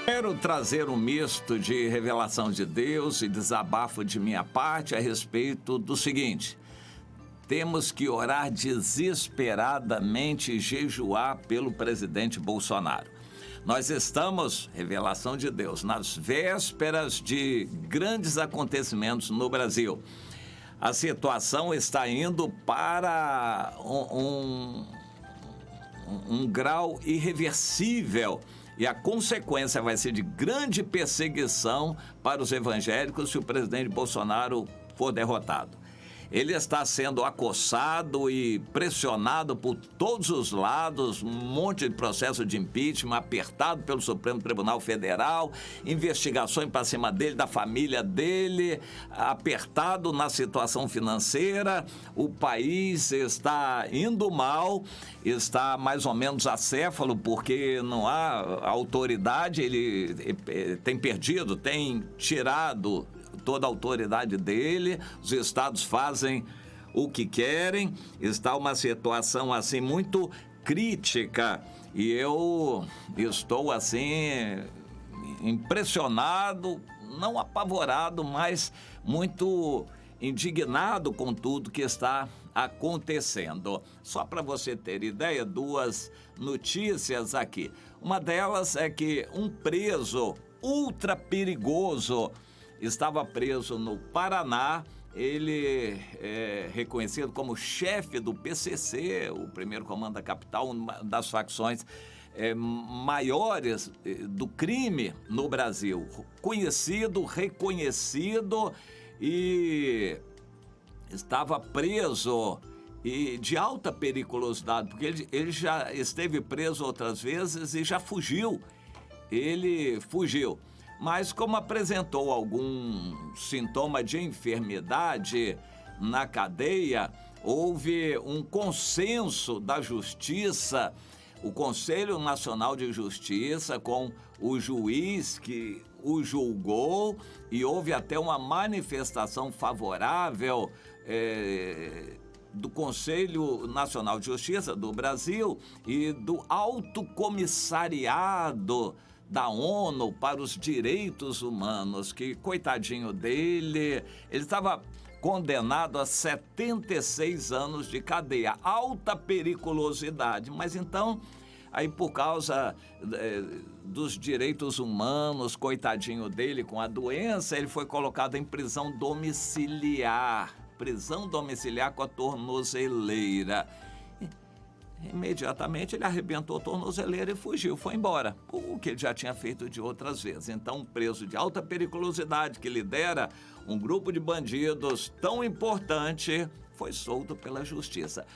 Quero trazer um misto de revelação de Deus e desabafo de minha parte a respeito do seguinte: temos que orar desesperadamente e jejuar pelo presidente Bolsonaro. Nós estamos, revelação de Deus, nas vésperas de grandes acontecimentos no Brasil. A situação está indo para um grau irreversível e a consequência vai ser de grande perseguição para os evangélicos se o presidente Bolsonaro for derrotado. Ele está sendo acossado e pressionado por todos os lados, um monte de processo de impeachment apertado pelo Supremo Tribunal Federal, investigações para cima dele, da família dele, apertado na situação financeira. O país está indo mal, está mais ou menos acéfalo, porque não há autoridade, ele tem perdido, tem tirado toda a autoridade dele, os estados fazem o que querem, está uma situação assim muito crítica e eu estou assim impressionado, não apavorado, mas muito indignado com tudo que está acontecendo. Só para você ter ideia, duas notícias aqui. Uma delas é que um preso ultra perigoso estava preso no Paraná. Ele é reconhecido como chefe do PCC, o primeiro comando da capital, uma das facções maiores do crime no Brasil. Conhecido, reconhecido e estava preso e de alta periculosidade, porque ele já esteve preso outras vezes e já fugiu. Ele fugiu. Mas como apresentou algum sintoma de enfermidade na cadeia, houve um consenso da Justiça, o Conselho Nacional de Justiça, com o juiz que o julgou, e houve até uma manifestação favorável do Conselho Nacional de Justiça do Brasil e do Alto Comissariado da ONU para os Direitos Humanos, que, coitadinho dele, ele estava condenado a 76 anos de cadeia, alta periculosidade, mas então, aí por causa dos direitos humanos, coitadinho dele, com a doença, ele foi colocado em prisão domiciliar com a tornozeleira. Imediatamente ele arrebentou a tornozeleira e fugiu, foi embora, o que ele já tinha feito de outras vezes. Então, um preso de alta periculosidade que lidera um grupo de bandidos tão importante foi solto pela justiça.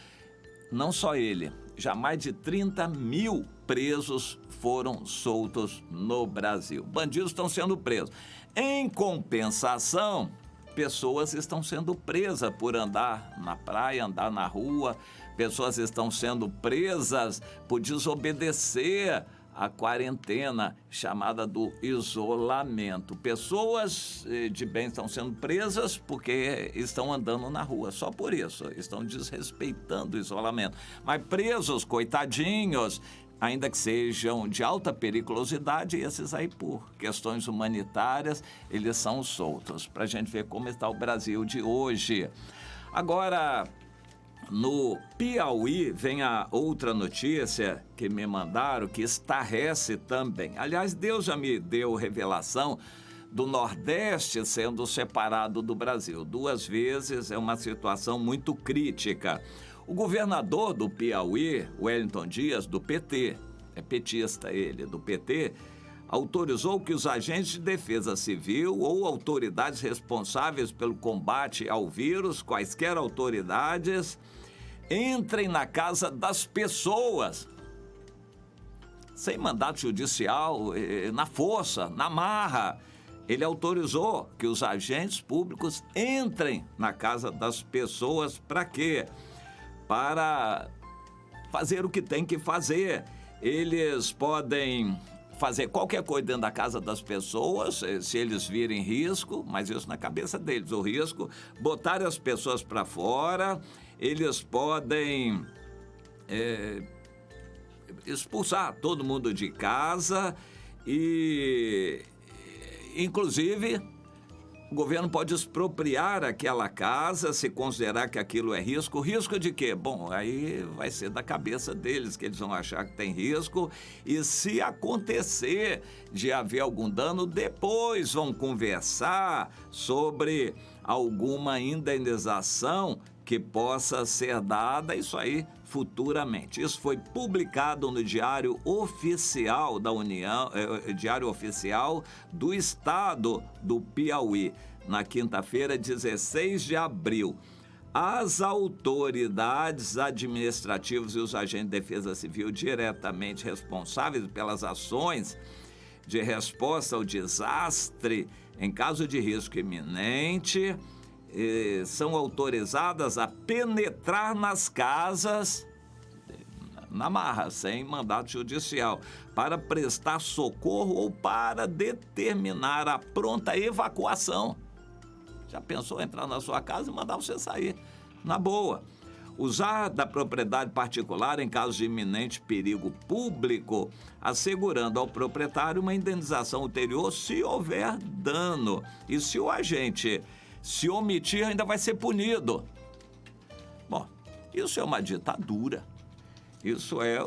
Não só ele, já mais de 30 mil presos foram soltos no Brasil. Bandidos estão sendo presos. Em compensação, pessoas estão sendo presas por andar na praia, andar na rua. Pessoas estão sendo presas por desobedecer a quarentena, chamada do isolamento. Pessoas de bem estão sendo presas porque estão andando na rua, só por isso, estão desrespeitando o isolamento. Mas presos, coitadinhos, ainda que sejam de alta periculosidade, esses aí, por questões humanitárias, eles são soltos, para a gente ver como está o Brasil de hoje. Agora, no Piauí, vem a outra notícia que me mandaram, que estarrece também. Aliás, Deus já me deu revelação do Nordeste sendo separado do Brasil. 2 vezes, é uma situação muito crítica. O governador do Piauí, Wellington Dias, do PT, é petista ele, do PT, autorizou que os agentes de defesa civil ou autoridades responsáveis pelo combate ao vírus, quaisquer autoridades, entrem na casa das pessoas, sem mandato judicial, na força, na marra. Ele autorizou que os agentes públicos entrem na casa das pessoas. Para quê? Para fazer o que tem que fazer. Eles podem fazer qualquer coisa dentro da casa das pessoas, se eles virem risco, mas isso na cabeça deles, o risco, botar as pessoas para fora. Eles podem expulsar todo mundo de casa E, inclusive, o governo pode expropriar aquela casa se considerar que aquilo é risco. Risco de quê? Bom, aí vai ser da cabeça deles, que eles vão achar que tem risco. E se acontecer de haver algum dano, depois vão conversar sobre alguma indenização que possa ser dada, isso aí futuramente. Isso foi publicado no Diário Oficial da União, Diário Oficial do Estado do Piauí, na quinta-feira, 16 de abril. As autoridades administrativas e os agentes de defesa civil diretamente responsáveis pelas ações de resposta ao desastre em caso de risco iminente são autorizadas a penetrar nas casas na marra, sem mandato judicial, para prestar socorro ou para determinar a pronta evacuação. Já pensou entrar na sua casa e mandar você sair na boa? Usar da propriedade particular em caso de iminente perigo público, assegurando ao proprietário uma indenização ulterior se houver dano. E se o agente se omitir, ainda vai ser punido. Bom, isso é uma ditadura. Isso é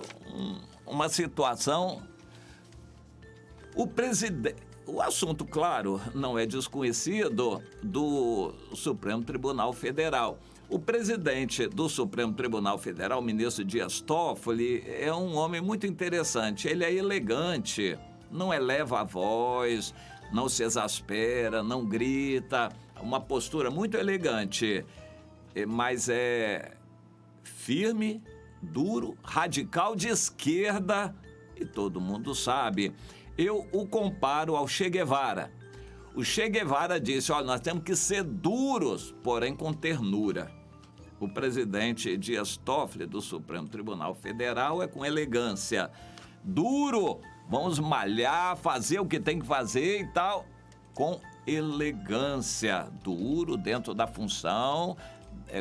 uma situação... O assunto, claro, não é desconhecido do Supremo Tribunal Federal. O presidente do Supremo Tribunal Federal, o ministro Dias Toffoli, é um homem muito interessante. Ele é elegante, não eleva a voz, não se exaspera, não grita. Uma postura muito elegante, mas é firme, duro, radical de esquerda, e todo mundo sabe. Eu o comparo ao Che Guevara. O Che Guevara disse, olha, nós temos que ser duros, porém com ternura. O presidente Dias Toffoli, do Supremo Tribunal Federal, é com elegância. Duro, vamos malhar, fazer o que tem que fazer e tal, com elegância, duro dentro da função,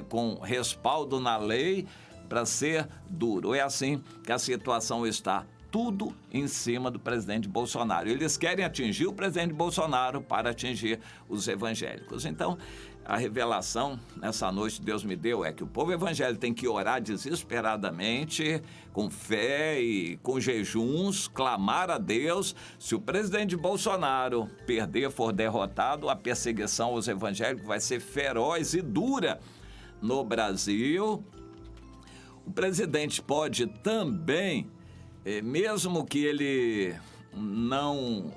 com respaldo na lei para ser duro. É assim que a situação está, tudo em cima do presidente Bolsonaro. Eles querem atingir o presidente Bolsonaro para atingir os evangélicos. Então, a revelação nessa noite Deus me deu é que o povo evangélico tem que orar desesperadamente, com fé e com jejuns, clamar a Deus. Se o presidente Bolsonaro perder, for derrotado, a perseguição aos evangélicos vai ser feroz e dura no Brasil. O presidente pode também, mesmo que ele não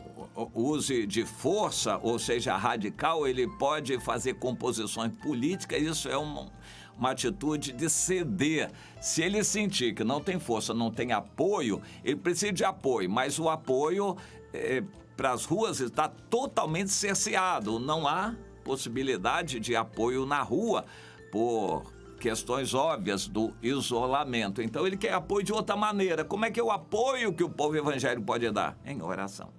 use de força, ou seja, radical, ele pode fazer composições políticas. Isso é uma atitude de ceder. Se ele sentir que não tem força, não tem apoio, ele precisa de apoio, mas o apoio para as ruas está totalmente cerceado. Não há possibilidade de apoio na rua por questões óbvias do isolamento. Então ele quer apoio de outra maneira. Como é que é o apoio que o povo evangélico pode dar? Em oração.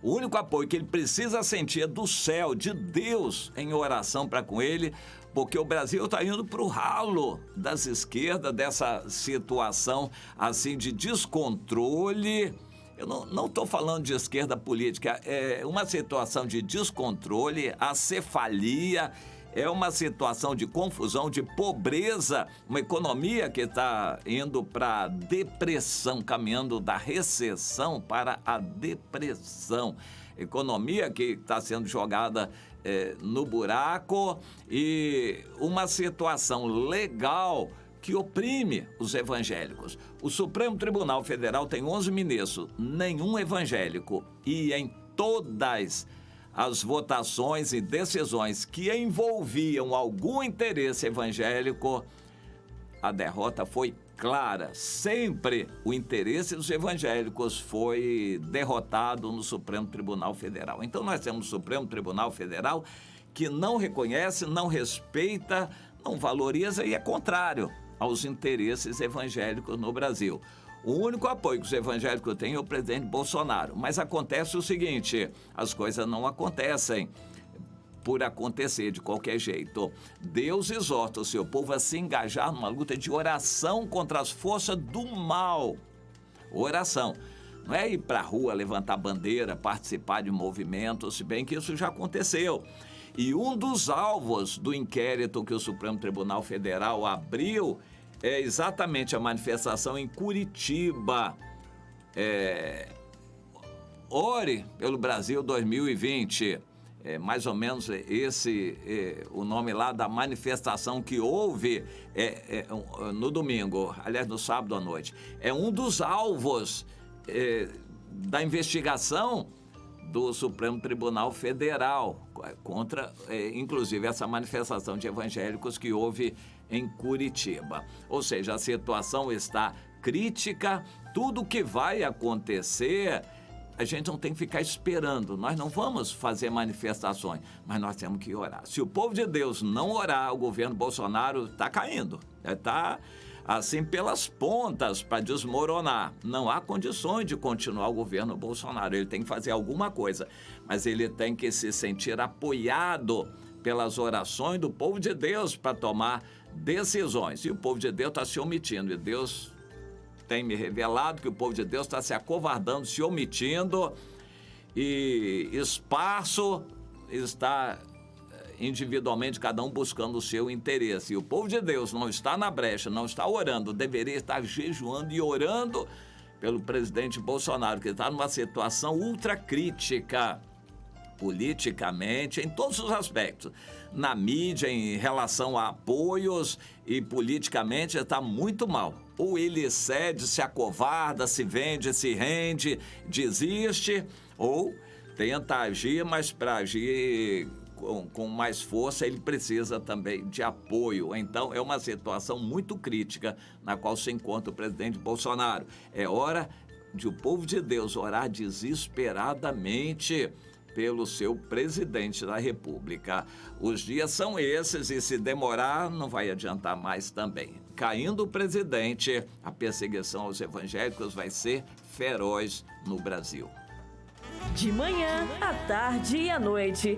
O único apoio que ele precisa sentir é do céu, de Deus, em oração para com ele, porque o Brasil está indo para o ralo das esquerdas, dessa situação assim de descontrole. Eu não estou falando de esquerda política, é uma situação de descontrole, acefalia. É uma situação de confusão, de pobreza, uma economia que está indo para a depressão, caminhando da recessão para a depressão. Economia que está sendo jogada no buraco e uma situação legal que oprime os evangélicos. O Supremo Tribunal Federal tem 11 ministros, nenhum evangélico, e em todas as votações e decisões que envolviam algum interesse evangélico, a derrota foi clara. Sempre o interesse dos evangélicos foi derrotado no Supremo Tribunal Federal. Então nós temos o Supremo Tribunal Federal que não reconhece, não respeita, não valoriza e é contrário aos interesses evangélicos no Brasil. O único apoio que os evangélicos têm é o presidente Bolsonaro. Mas acontece o seguinte, as coisas não acontecem por acontecer de qualquer jeito. Deus exorta o seu povo a se engajar numa luta de oração contra as forças do mal. Oração. não é ir para a rua, levantar bandeira, participar de movimentos, se bem que isso já aconteceu. E um dos alvos do inquérito que o Supremo Tribunal Federal abriu é exatamente a manifestação em Curitiba. Ore pelo Brasil 2020. Mais ou menos o nome lá da manifestação que houve no domingo, aliás, no sábado à noite. É um dos alvos da investigação do Supremo Tribunal Federal contra, inclusive, essa manifestação de evangélicos que houve em Curitiba. Ou seja, a situação está crítica, tudo que vai acontecer, a gente não tem que ficar esperando. Nós não vamos fazer manifestações, mas nós temos que orar. Se o povo de Deus não orar, o governo Bolsonaro está caindo. Está, assim, pelas pontas para desmoronar. Não há condições de continuar o governo Bolsonaro. Ele tem que fazer alguma coisa, mas ele tem que se sentir apoiado pelas orações do povo de Deus para tomar decisões. E o povo de Deus está se omitindo. E Deus tem me revelado que o povo de Deus está se acovardando, se omitindo, e espaço está individualmente, cada um buscando o seu interesse. E o povo de Deus não está na brecha, não está orando, deveria estar jejuando e orando pelo presidente Bolsonaro, que está numa situação ultra crítica, politicamente, em todos os aspectos. Na mídia, em relação a apoios, e politicamente está muito mal. Ou ele cede, se acovarda, se vende, se rende, desiste, ou tenta agir, mas para agir com mais força ele precisa também de apoio. Então é uma situação muito crítica na qual se encontra o presidente Bolsonaro. É hora de o povo de Deus orar desesperadamente pelo seu presidente da República. Os dias são esses e se demorar não vai adiantar mais também. Caindo o presidente, a perseguição aos evangélicos vai ser feroz no Brasil. De manhã, à tarde e à noite.